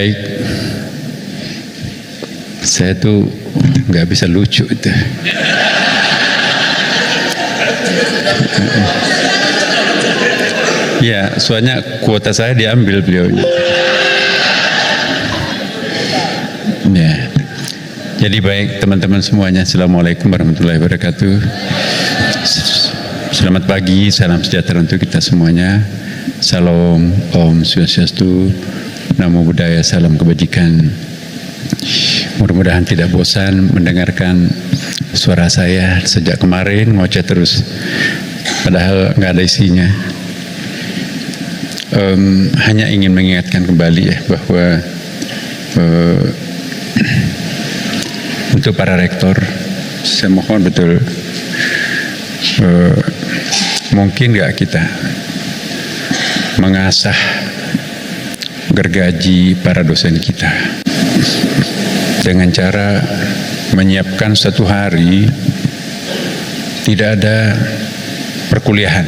Baik, saya tuh nggak bisa lucu itu. Ya, soalnya kuota saya diambil beliau. Ya, jadi baik teman-teman semuanya. Assalamualaikum warahmatullahi wabarakatuh. Selamat pagi, salam sejahtera untuk kita semuanya. Salam, Om Swastiastu, Namo Buddhaya, salam kebajikan. Mudah-mudahan tidak bosan mendengarkan suara saya sejak kemarin ngoceh terus, padahal nggak ada isinya. Hanya ingin mengingatkan kembali ya bahwa untuk para rektor, saya mohon betul mungkin nggak kita mengasah gergaji para dosen kita dengan cara menyiapkan satu hari tidak ada perkuliahan,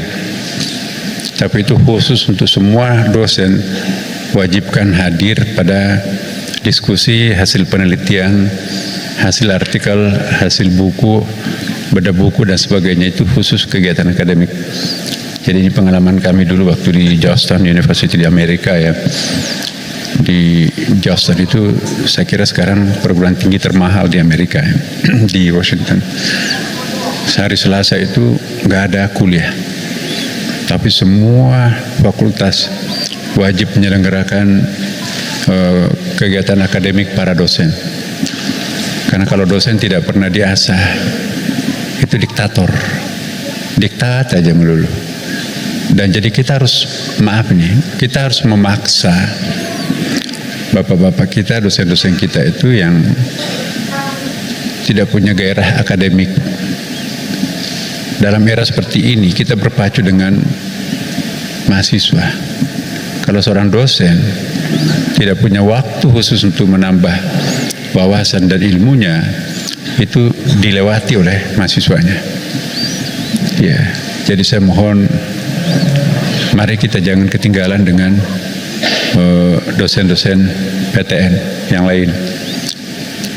tapi itu khusus untuk semua dosen, wajibkan hadir pada diskusi hasil penelitian, hasil artikel, hasil buku, bedah buku dan sebagainya. Itu khusus kegiatan akademik. Jadi ini pengalaman kami dulu waktu di Georgetown University di Amerika ya. Di Georgetown itu saya kira sekarang perguruan tinggi termahal di Amerika ya, di Washington. Sehari Selasa itu nggak ada kuliah, tapi semua fakultas wajib menyelenggarakan kegiatan akademik para dosen. Karena kalau dosen tidak pernah diasah, itu diktator, diktat aja melulu. Dan jadi kita harus, maaf nih, kita harus memaksa bapak-bapak kita, dosen-dosen kita itu yang tidak punya gairah akademik. Dalam era seperti ini kita berpacu dengan mahasiswa. Kalau seorang dosen tidak punya waktu khusus untuk menambah wawasan dan ilmunya, itu dilewati oleh mahasiswanya. Ya, jadi saya mohon, mari kita jangan ketinggalan dengan dosen-dosen PTN yang lain.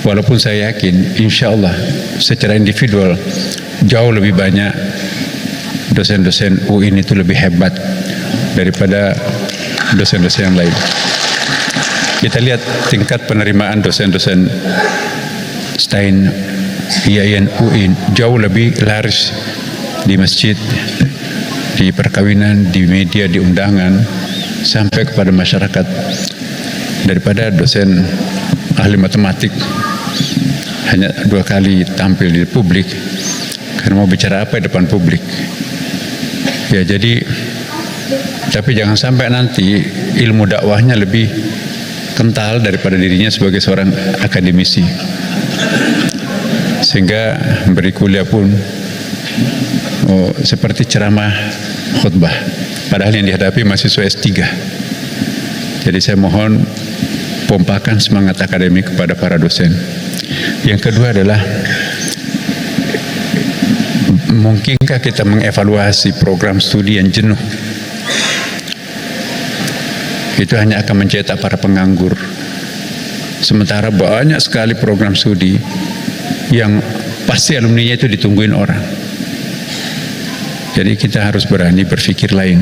Walaupun saya yakin, insya Allah secara individual jauh lebih banyak dosen-dosen UIN itu lebih hebat daripada dosen-dosen yang lain. Kita lihat tingkat penerimaan dosen-dosen Stein, IAIN, UIN jauh lebih laris di masjid, di perkawinan, di media, di undangan, sampai kepada masyarakat daripada dosen ahli matematik hanya 2 kali tampil di publik karena mau bicara apa di depan publik. Ya jadi, tapi jangan sampai nanti ilmu dakwahnya lebih kental daripada dirinya sebagai seorang akademisi, sehingga beri kuliah pun seperti ceramah khutbah, padahal yang dihadapi mahasiswa S3. Jadi saya mohon pompakan semangat akademik kepada para dosen. Yang kedua adalah, mungkinkah kita mengevaluasi program studi yang jenuh? Itu hanya akan mencetak para penganggur. Sementara banyak sekali program studi yang pasti alumninya itu ditungguin orang. Jadi kita harus berani berpikir lain.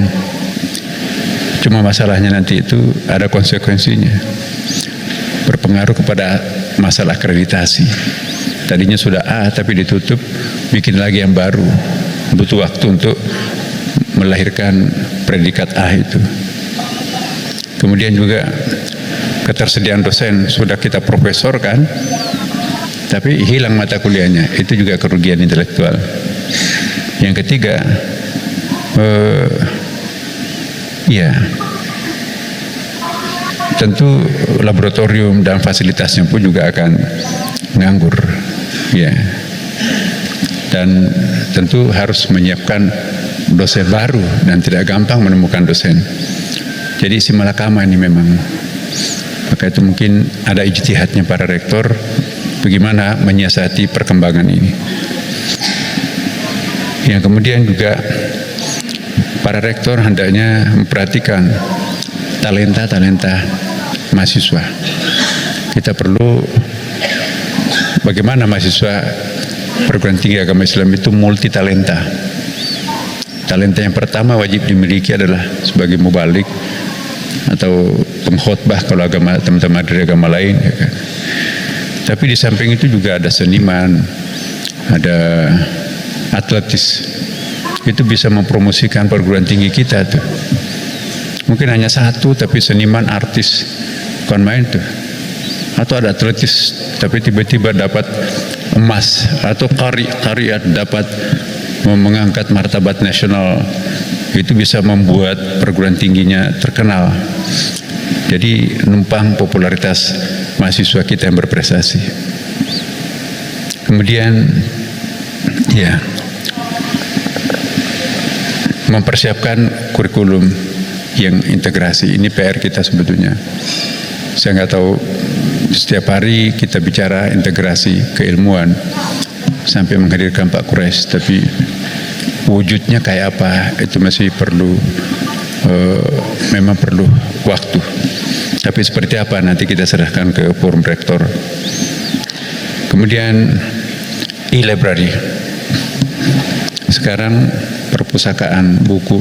Cuma masalahnya nanti itu ada konsekuensinya, berpengaruh kepada masalah akreditasi. Tadinya sudah A tapi ditutup, bikin lagi yang baru, butuh waktu untuk melahirkan predikat A itu. Kemudian juga ketersediaan dosen, sudah kita profesorkan tapi hilang mata kuliahnya, itu juga kerugian intelektual. Yang ketiga, ya tentu laboratorium dan fasilitasnya pun juga akan nganggur, ya. Dan tentu harus menyiapkan dosen baru dan tidak gampang menemukan dosen. Jadi si malakama ini memang, maka itu mungkin ada ijtihadnya para rektor bagaimana menyiasati perkembangan ini. Yang kemudian juga para rektor hendaknya memperhatikan talenta-talenta mahasiswa. Kita perlu bagaimana mahasiswa perguruan tinggi agama Islam itu multi talenta. Talenta yang pertama wajib dimiliki adalah sebagai mubalik atau pengkhotbah kalau agama teman-teman dari agama lain, ya kan. Tapi di samping itu juga ada seniman, ada atletis. Itu bisa mempromosikan perguruan tinggi kita tuh. Mungkin hanya satu tapi seniman, artis, bukan main tuh. Atau ada atletis tapi tiba-tiba dapat emas, atau karya dapat mengangkat martabat nasional. Itu bisa membuat perguruan tingginya terkenal. Jadi numpang popularitas mahasiswa kita yang berprestasi. Kemudian ya, mempersiapkan kurikulum yang integrasi. Ini PR kita sebetulnya. Saya nggak tahu, setiap hari kita bicara integrasi keilmuan sampai menghadirkan Pak Quraisy, tapi wujudnya kayak apa itu masih perlu memang perlu waktu. Tapi seperti apa nanti kita serahkan ke forum rektor. Kemudian e-library. Sekarang perpustakaan buku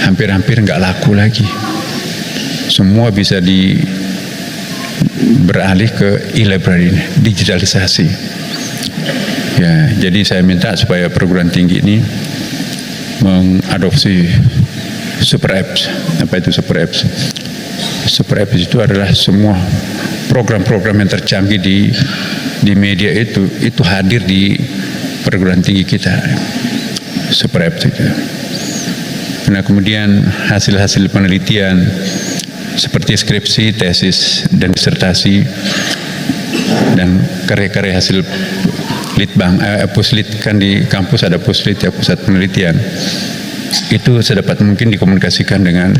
hampir-hampir nggak laku lagi. Semua bisa beralih ke e-library, digitalisasi. Ya, jadi saya minta supaya perguruan tinggi ini mengadopsi super apps. Apa itu super apps? Super apps itu adalah semua program-program yang tercanggih di media itu hadir di perguruan tinggi kita. Super apps itu. Nah, kemudian hasil-hasil penelitian seperti skripsi, tesis, dan disertasi, dan karya-karya hasil litbang, puslit, kan di kampus ada puslit ya, pusat penelitian. Itu sedapat mungkin dikomunikasikan dengan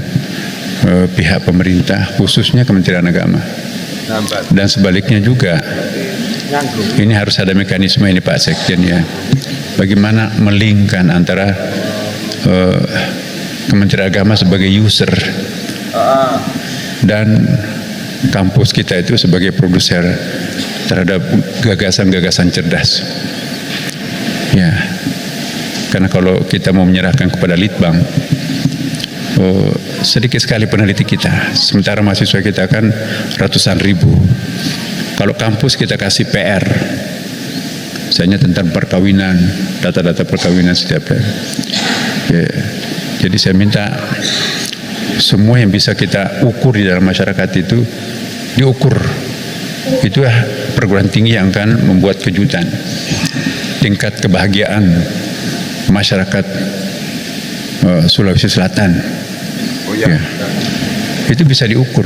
pihak pemerintah, khususnya Kementerian Agama. Dan sebaliknya juga, ini harus ada mekanisme ini Pak Sekjen ya. Bagaimana melingkan antara Kementerian Agama sebagai user dan kampus kita itu sebagai produser terhadap gagasan-gagasan cerdas. Ya, karena kalau kita mau menyerahkan kepada litbang, sedikit sekali peneliti kita, sementara mahasiswa kita kan ratusan ribu. Kalau kampus kita kasih PR, misalnya tentang perkawinan, data-data perkawinan setiap hari. Ya, jadi saya minta semua yang bisa kita ukur di dalam masyarakat itu diukur. Itu perguruan tinggi yang akan membuat kejutan. Tingkat kebahagiaan masyarakat Sulawesi Selatan, ya, itu bisa diukur.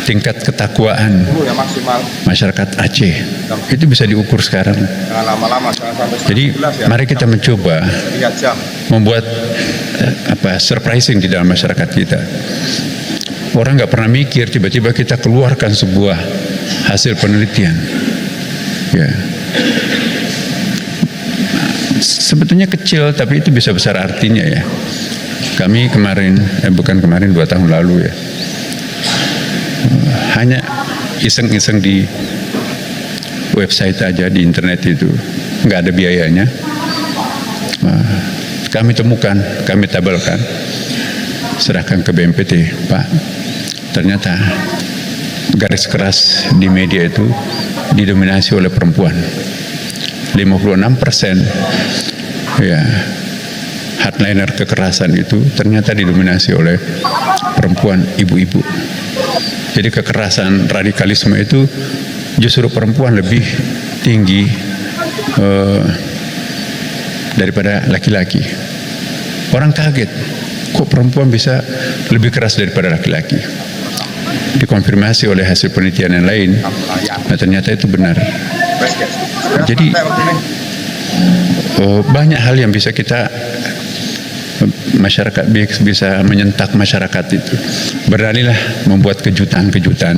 Tingkat ketakwaan masyarakat Aceh itu bisa diukur sekarang. Jadi mari kita mencoba membuat surprising di dalam masyarakat kita. Orang nggak pernah mikir, tiba-tiba kita keluarkan sebuah hasil penelitian. Ya, sebetulnya kecil tapi itu bisa besar artinya ya. Kami kemarin, bukan kemarin, 2 tahun lalu ya, hanya iseng-iseng di website aja di internet itu, nggak ada biayanya. Kami temukan, kami tabelkan, serahkan ke BNPT, Pak. Ternyata garis keras di media itu didominasi oleh perempuan. 56% ya, hardliner kekerasan itu ternyata didominasi oleh perempuan, ibu-ibu. Jadi kekerasan radikalisme itu justru perempuan lebih tinggi daripada laki-laki. Orang kaget, kok perempuan bisa lebih keras daripada laki-laki. Dikonfirmasi oleh hasil penelitian yang lain, nah ternyata itu benar. Jadi banyak hal yang bisa kita, masyarakat bisa menyentak masyarakat itu. Beranilah membuat kejutan-kejutan.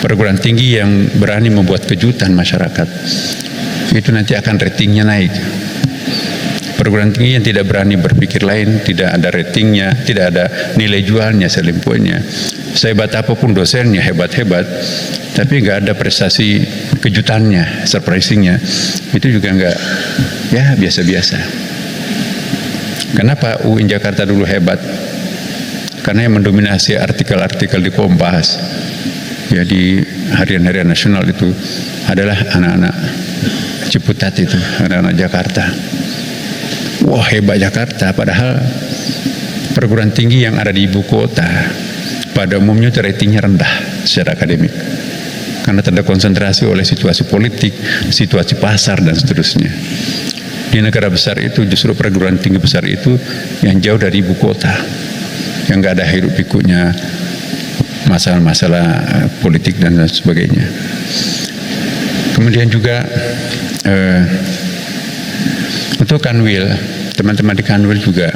Perguruan tinggi yang berani membuat kejutan masyarakat, itu nanti akan ratingnya naik. Perguruan tinggi yang tidak berani berpikir lain, tidak ada ratingnya, tidak ada nilai jualnya, selling point-nya. Sehebat apapun dosennya, hebat-hebat, tapi nggak ada prestasi kejutannya, surprisingnya, itu juga nggak, ya biasa-biasa. Kenapa UIN Jakarta dulu hebat? Karena yang mendominasi artikel-artikel di Kompas, ya di harian-harian nasional itu adalah anak-anak Ciputat itu, anak-anak Jakarta. Wah, hebat Jakarta, padahal perguruan tinggi yang ada di ibu kota pada umumnya ratingnya rendah secara akademik, karena terkonsentrasi oleh situasi politik, situasi pasar dan seterusnya. Di negara besar itu justru perguruan tinggi besar itu yang jauh dari ibu kota, yang nggak ada hiruk pikuknya masalah-masalah politik dan sebagainya. Kemudian juga untuk Kanwil, teman-teman di Kanwil juga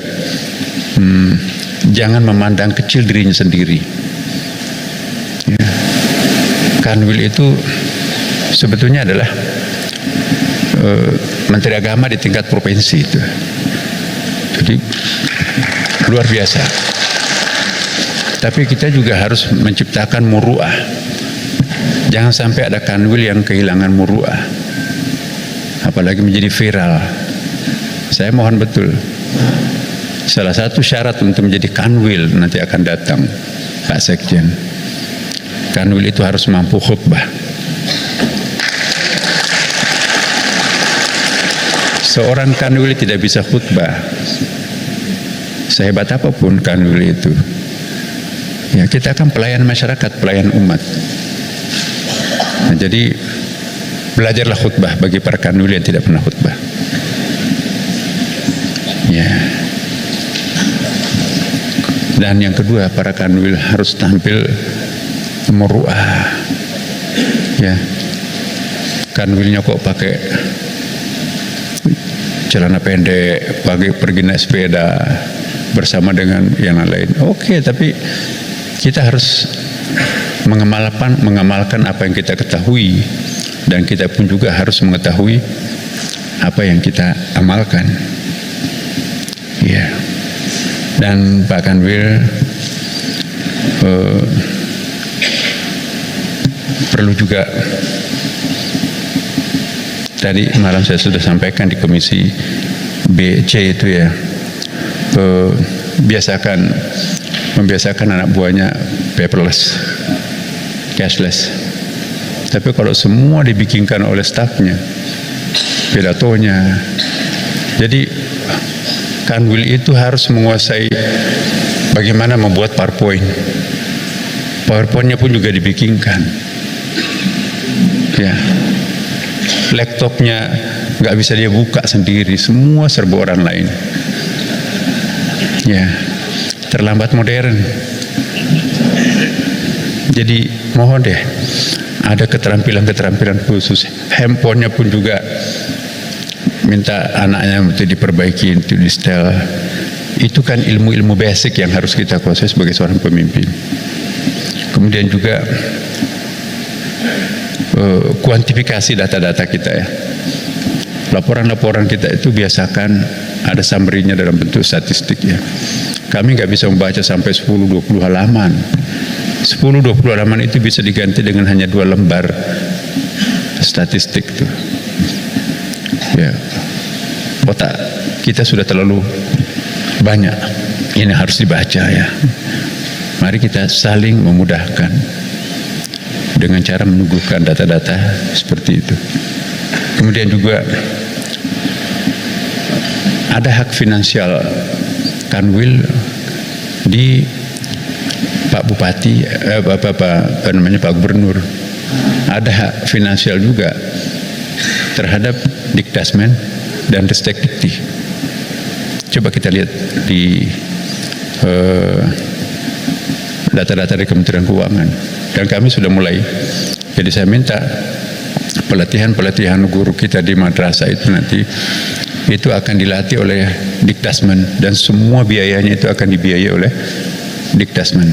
jangan memandang kecil dirinya sendiri. Ya. Kanwil itu sebetulnya adalah Menteri Agama di tingkat provinsi itu. Jadi luar biasa. Tapi kita juga harus menciptakan muru'ah. Jangan sampai ada Kanwil yang kehilangan muru'ah, apalagi menjadi viral. Saya mohon betul, salah satu syarat untuk menjadi Kanwil nanti akan datang, Pak Sekjen, Kanwil itu harus mampu khutbah. Seorang Kanwil tidak bisa khutbah, sehebat apapun Kanwil itu. Ya, kita akan pelayan masyarakat, pelayan umat. Nah, jadi belajarlah khutbah bagi para Kanwil yang tidak pernah khutbah. Ya. Dan yang kedua, para Kanwil harus tampil muru'ah. Ya. Kanwilnya kok pakai celana pendek, pergi naik sepeda bersama dengan yang lain. Oke, tapi kita harus mengamalkan apa yang kita ketahui, dan kita pun juga harus mengetahui apa yang kita amalkan. Ya. Dan Pak Kanwil perlu juga, tadi malam saya sudah sampaikan di komisi BC itu ya, membiasakan anak buahnya paperless, cashless. Tapi kalau semua dibikinkan oleh stafnya, pidatonya, jadi Kanwil itu harus menguasai bagaimana membuat PowerPoint. PowerPoint-nya pun juga dibikinkan. Ya, laptopnya nggak bisa dia buka sendiri, semua serba orang lain. Ya, terlambat modern. Jadi mohon deh, ada keterampilan khusus. Handphonenya pun juga minta anaknya untuk diperbaiki, untuk di setel. Itu kan ilmu-ilmu basic yang harus kita kuasai sebagai seorang pemimpin. Kemudian juga kuantifikasi data-data kita ya. Laporan-laporan kita itu biasakan ada summary-nya dalam bentuk statistik ya. Kami nggak bisa membaca sampai 10-20 halaman. 10-20 halaman itu bisa diganti dengan hanya 2 lembar statistik tuh. Ya, otak kita sudah terlalu banyak. Ini harus dibaca ya. Mari kita saling memudahkan dengan cara menuguhkan data-data seperti itu. Kemudian juga ada hak finansial Kanwil di Pak Bupati, Pak Gubernur. Ada hak finansial juga terhadap Dikdasmen dan Ristekdikti. Coba kita lihat di data-data dari Kementerian Keuangan, dan kami sudah mulai. Jadi saya minta pelatihan guru kita di madrasah itu nanti itu akan dilatih oleh Dikdasmen, dan semua biayanya itu akan dibiayai oleh Dikdasmen.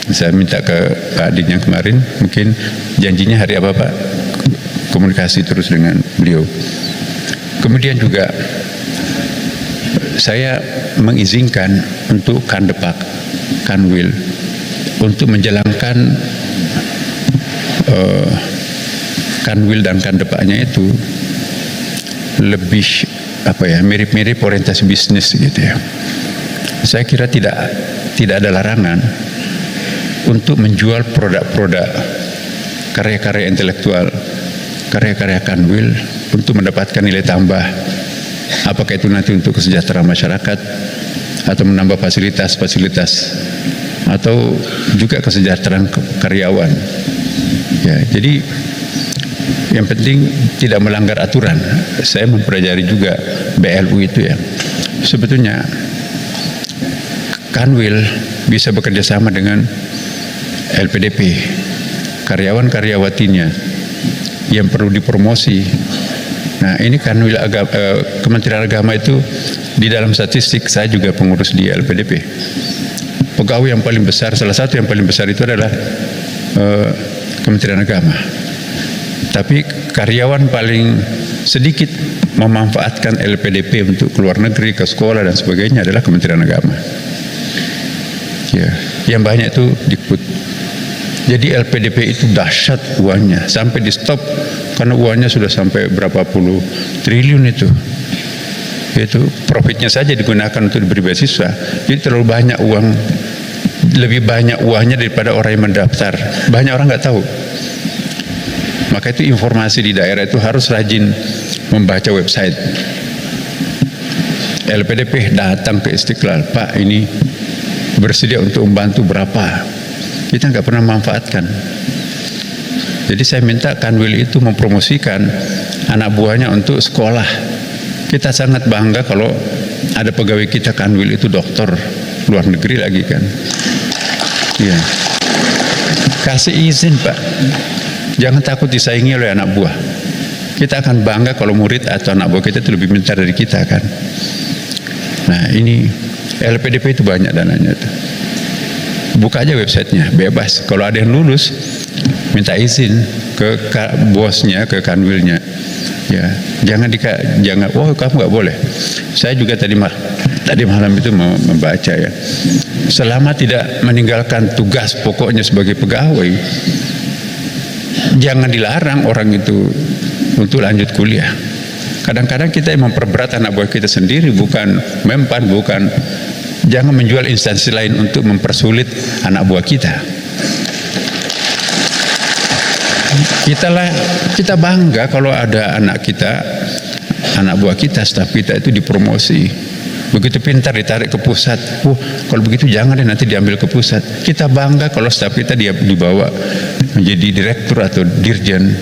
Saya minta ke Pak Adin yang kemarin, mungkin janjinya hari apa Pak? Komunikasi terus dengan beliau. Kemudian juga saya mengizinkan untuk Kandepak, Kanwil untuk menjalankan Kanwil dan Kandepaknya itu lebih mirip-mirip orientasi bisnis gitu ya. Saya kira tidak ada larangan untuk menjual produk-produk karya-karya intelektual, karya-karya Kanwil untuk mendapatkan nilai tambah, apakah itu nanti untuk kesejahteraan masyarakat atau menambah fasilitas-fasilitas atau juga kesejahteraan karyawan ya. Jadi yang penting tidak melanggar aturan. Saya mempelajari juga BLU itu ya. Sebetulnya Kanwil bisa bekerja sama dengan LPDP, karyawan-karyawatinya yang perlu dipromosi. Nah, ini Kanwil Kementerian Agama itu di dalam statistik, saya juga pengurus di LPDP. Pegawai yang paling besar, salah satu yang paling besar itu adalah Kementerian Agama. Tapi karyawan paling sedikit memanfaatkan LPDP untuk keluar negeri, ke sekolah dan sebagainya adalah Kementerian Agama. Ya, yang banyak itu Dikbud. Jadi LPDP itu dahsyat uangnya, sampai di stop karena uangnya sudah sampai berapa puluh triliun itu. Itu profitnya saja digunakan untuk diberi beasiswa. Jadi terlalu banyak uang, lebih banyak uangnya daripada orang yang mendaftar. Banyak orang nggak tahu. Maka itu informasi di daerah itu harus rajin membaca website. LPDP datang ke Istiqlal, Pak ini bersedia untuk membantu berapa. Kita nggak pernah manfaatkan. Jadi saya minta Kanwil itu mempromosikan anak buahnya untuk sekolah. Kita sangat bangga kalau ada pegawai kita Kanwil itu doktor luar negeri lagi kan. Ya. Kasih izin Pak. Jangan takut disaingi oleh anak buah. Kita akan bangga kalau murid atau anak buah kita itu lebih pintar dari kita kan. Nah ini LPDP itu banyak dananya itu. Buka aja websitenya, bebas. Kalau ada yang lulus, minta izin ke bosnya, ke Kanwilnya. Ya, jangan oh kamu nggak boleh. Saya juga tadi malam itu membaca ya. Selama tidak meninggalkan tugas pokoknya sebagai pegawai, jangan dilarang orang itu untuk lanjut kuliah. Kadang-kadang kita yang memperberat anak buah kita sendiri, bukan mempan, bukan. Jangan menjual instansi lain untuk mempersulit anak buah kita. Kita bangga kalau ada anak kita, anak buah kita, staf kita itu dipromosi. Begitu pintar ditarik ke pusat. Kalau begitu jangan deh nanti diambil ke pusat. Kita bangga kalau staf kita dibawa menjadi direktur atau dirjen.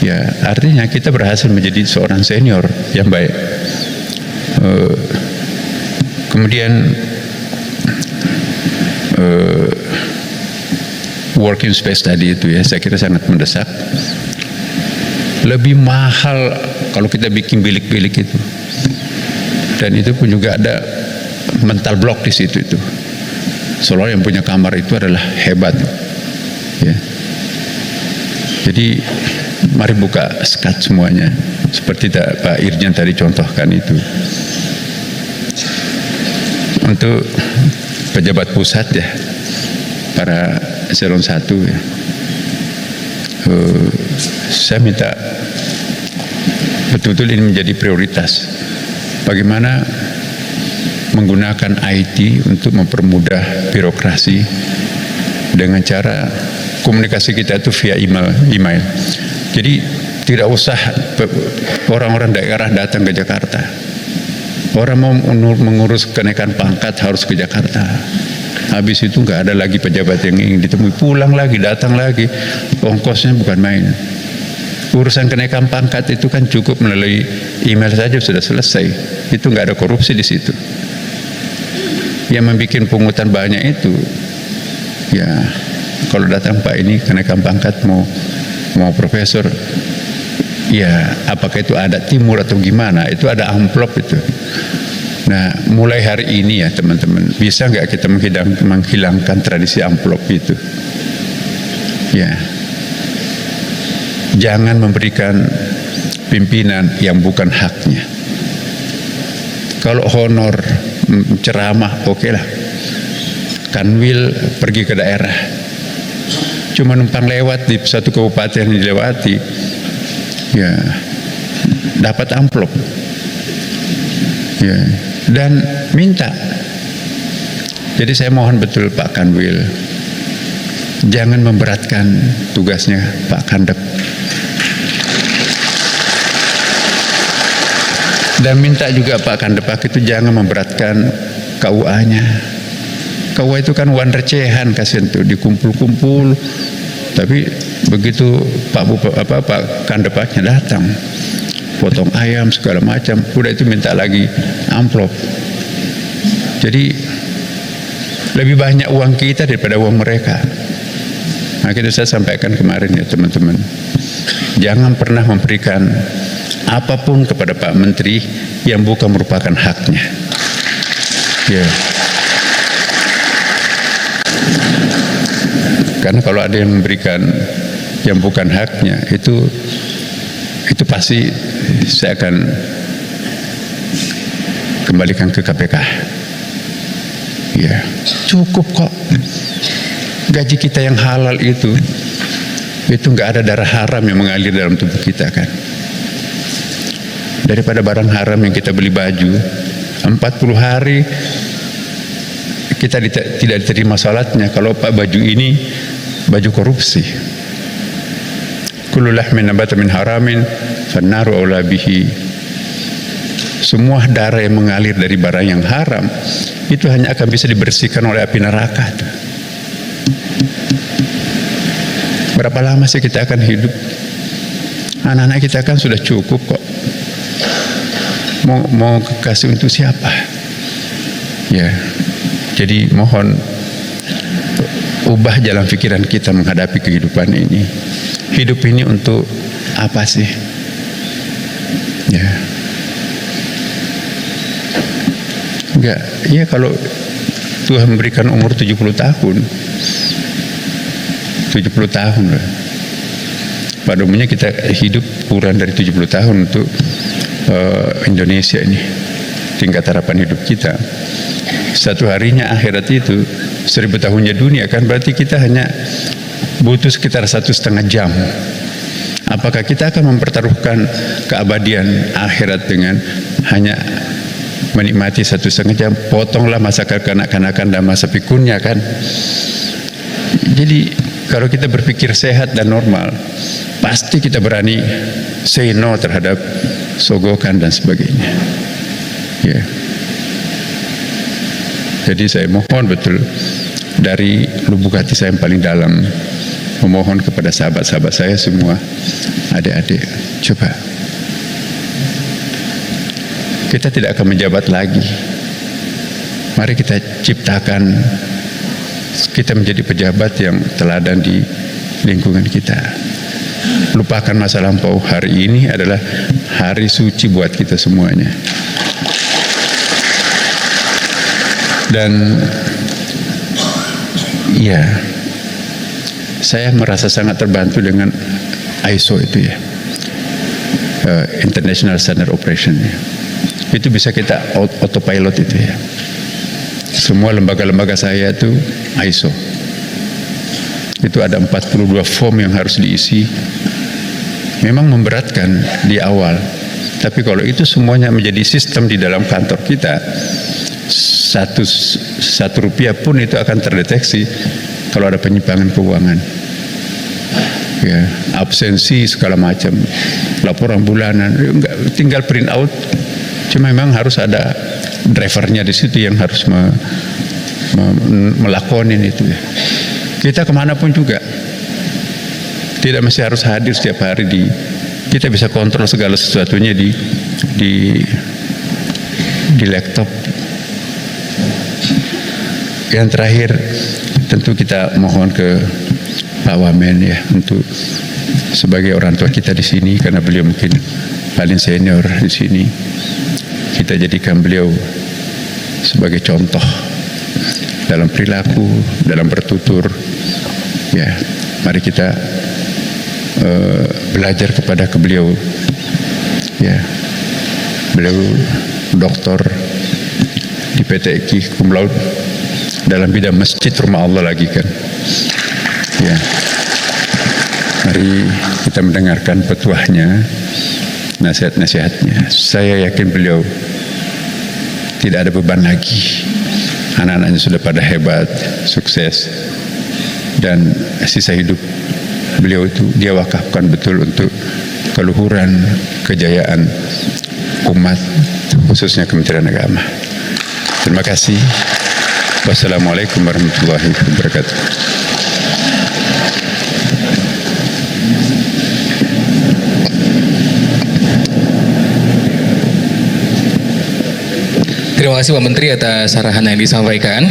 Ya, artinya kita berhasil menjadi seorang senior yang baik. Kemudian working space tadi itu ya, saya kira sangat mendesak. Lebih mahal kalau kita bikin bilik-bilik itu. Dan itu pun juga ada mental block di situ itu. Seolah yang punya kamar itu adalah hebat. Ya. Jadi mari buka skat semuanya. Seperti Pak Irjen tadi contohkan itu. Untuk pejabat pusat ya, para eselon 1 ya, saya minta betul-betul ini menjadi prioritas. Bagaimana menggunakan IT untuk mempermudah birokrasi dengan cara komunikasi kita itu via email. Jadi tidak usah orang-orang daerah datang ke Jakarta. Orang mau mengurus kenaikan pangkat harus ke Jakarta. Habis itu nggak ada lagi pejabat yang ingin ditemui, pulang lagi, datang lagi, ongkosnya bukan main. Urusan kenaikan pangkat itu kan cukup melalui email saja sudah selesai. Itu nggak ada korupsi di situ. Yang membuat pungutan banyak itu, ya kalau datang Pak ini kenaikan pangkat mau profesor, ya apakah itu ada timur atau gimana? Itu ada amplop itu. Nah, mulai hari ini ya teman-teman, bisa nggak kita menghilangkan tradisi amplop itu? Ya, jangan memberikan pimpinan yang bukan haknya. Kalau honor ceramah oke lah. Kanwil pergi ke daerah, cuma numpang lewat di satu kabupaten yang dilewati, ya dapat amplop, ya, dan minta. Jadi saya mohon betul Pak Kanwil, jangan memberatkan tugasnya Pak Kandep. Dan minta juga Pak Kandepak itu jangan memberatkan KUA-nya. KUA itu kan uang recehan, kasihan tuh dikumpul-kumpul. Tapi begitu Pak Kandepaknya datang, potong ayam segala macam, udah itu minta lagi amplop. Jadi lebih banyak uang kita daripada uang mereka. Makanya saya sampaikan kemarin ya teman-teman, jangan pernah memberikan apapun kepada Pak Menteri yang bukan merupakan haknya. Ya. Karena kalau ada yang memberikan yang bukan haknya, itu pasti saya akan kembalikan ke KPK. Ya, cukup kok. Gaji kita yang halal itu nggak ada darah haram yang mengalir dalam tubuh kita kan. Daripada barang haram yang kita beli baju 40 hari kita tidak diterima salatnya, kalau Pak baju ini baju korupsi. Kullu lahmin nabata min haramin fannaru aula bihi. Semua darah yang mengalir dari barang yang haram itu hanya akan bisa dibersihkan oleh api neraka. Berapa lama sih kita akan hidup? Anak-anak kita kan sudah cukup kok. Mau kasih untuk siapa? Ya. Jadi mohon ubah jalan pikiran kita menghadapi kehidupan ini. Hidup ini untuk apa sih? Ya. Enggak, ya kalau Tuhan memberikan umur 70 tahun. 70 tahun lah. Pada umumnya kita hidup kurang dari 70 tahun untuk Indonesia ini. Tingkat harapan hidup kita. Satu harinya akhirat itu 1000 tahunnya dunia kan, berarti kita hanya butuh sekitar 1,5 jam. Apakah kita akan mempertaruhkan keabadian akhirat dengan hanya menikmati 1,5 jam? Potonglah masa kekanak-kanakan dan masa pikunnya kan. Jadi kalau kita berpikir sehat dan normal, pasti kita berani say no terhadap sogokan dan sebagainya. Ya. Jadi saya mohon betul dari lubuk hati saya yang paling dalam, memohon kepada sahabat-sahabat saya semua, adik-adik, coba kita tidak akan menjabat lagi. Mari kita ciptakan kita menjadi pejabat yang teladan di lingkungan kita. Lupakan masa lampau. Hari ini adalah hari suci buat kita semuanya. Dan ya, saya merasa sangat terbantu dengan ISO itu ya, International Standard Operation ya. Itu bisa kita autopilot itu ya. Semua lembaga-lembaga saya itu ISO. Itu ada 42 form yang harus diisi. Memang memberatkan di awal, tapi kalau itu semuanya menjadi sistem di dalam kantor kita, satu rupiah pun itu akan terdeteksi kalau ada penyimpangan keuangan. Ya, absensi segala macam, laporan bulanan, enggak, tinggal print out. Cuma memang harus ada drivernya di situ yang harus melakonin itu. Kita kemanapun juga tidak mesti harus hadir setiap hari kita bisa kontrol segala sesuatunya di laptop. Yang terakhir tentu kita mohon ke Pak Wamen ya, untuk sebagai orang tua kita di sini, karena beliau mungkin paling senior di sini, kita jadikan beliau sebagai contoh dalam perilaku, dalam bertutur. Ya, mari kita belajar kepada beliau. Ya, beliau doktor PTQ cum laude dalam bidang masjid rumah Allah lagi kan. Ya. Mari kita mendengarkan petuahnya, nasihat-nasihatnya. Saya yakin beliau tidak ada beban lagi. Anak-anaknya sudah pada hebat, sukses, dan sisa hidup beliau itu dia wakafkan betul untuk keluhuran, kejayaan umat, khususnya Kementerian Agama. Terima kasih. Wassalamualaikum warahmatullahi wabarakatuh. Terima kasih Pak Menteri atas arahan yang disampaikan.